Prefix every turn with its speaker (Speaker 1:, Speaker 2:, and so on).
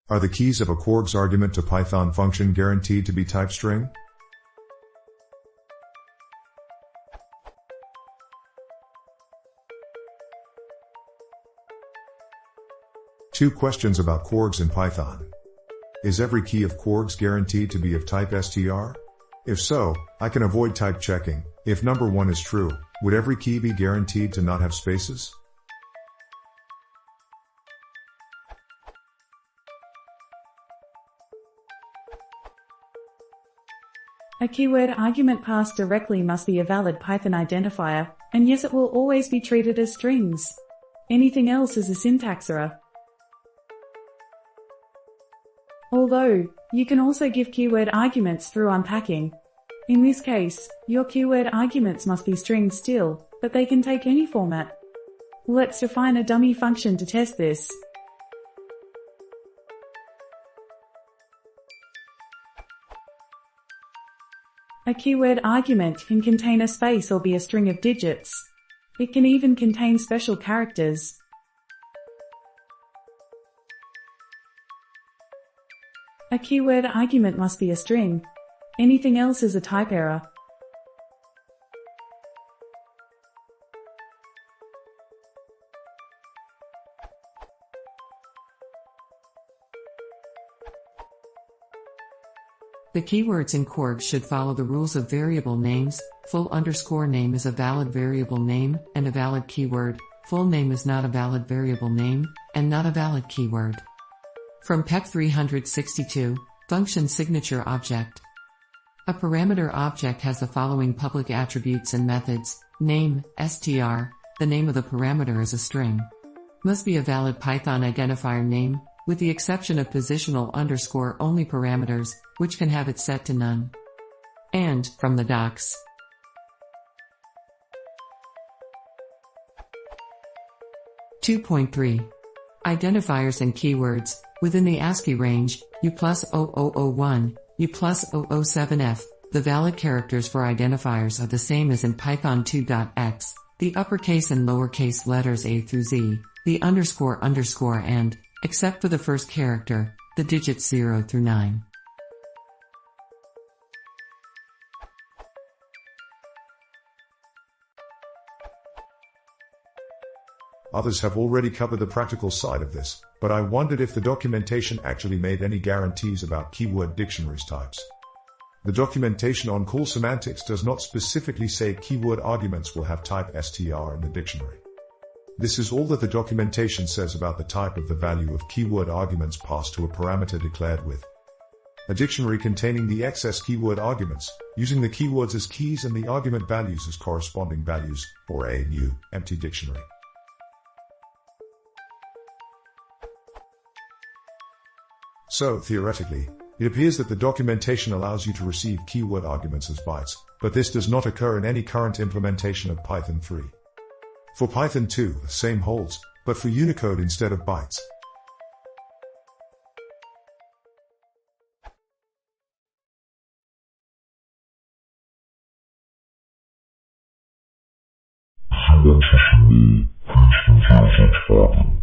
Speaker 1: Are the keys of a kwargs argument to Python function guaranteed to be type string? Two questions about kwargs in Python. Is every key of kwargs guaranteed to be of type str? If so, I can avoid type checking. If number 1 is true, would every key be guaranteed to not have spaces?
Speaker 2: A keyword argument passed directly must be a valid Python identifier, and yes, it will always be treated as strings. Anything else is a syntax error. Although, you can also give keyword arguments through unpacking. In this case, your keyword arguments must be strings still, but they can take any format. Let's define a dummy function to test this. A keyword argument can contain a space or be a string of digits. It can even contain special characters. A keyword argument must be a string. Anything else is a type error.
Speaker 3: The keywords in kwargs should follow the rules of variable names. Full underscore name is a valid variable name and a valid keyword. Full name is not a valid variable name and not a valid keyword. From PEC 362, Function Signature Object. A parameter object has the following public attributes and methods: name, str, the name of the parameter is a string. Must be a valid Python identifier name, with the exception of positional underscore only parameters, which can have it set to none. And, from the docs. (2.3) Identifiers and keywords. Within the ASCII range, U+0001, U+007F, the valid characters for identifiers are the same as in Python 2.x, the uppercase and lowercase letters A through Z, the underscore and, except for the first character, the digits 0 through 9.
Speaker 1: Others have already covered the practical side of this, but I wondered if the documentation actually made any guarantees about keyword dictionaries types. The documentation on call semantics does not specifically say keyword arguments will have type str in the dictionary. This is all that the documentation says about the type of the value of keyword arguments passed to a parameter declared with a dictionary containing the excess keyword arguments, using the keywords as keys and the argument values as corresponding values, or a new, empty dictionary. So, theoretically, it appears that the documentation allows you to receive keyword arguments as bytes, but this does not occur in any current implementation of Python 3. For Python 2, the same holds, but for Unicode instead of bytes.
Speaker 4: Symmetrically, Princeton feels its problem.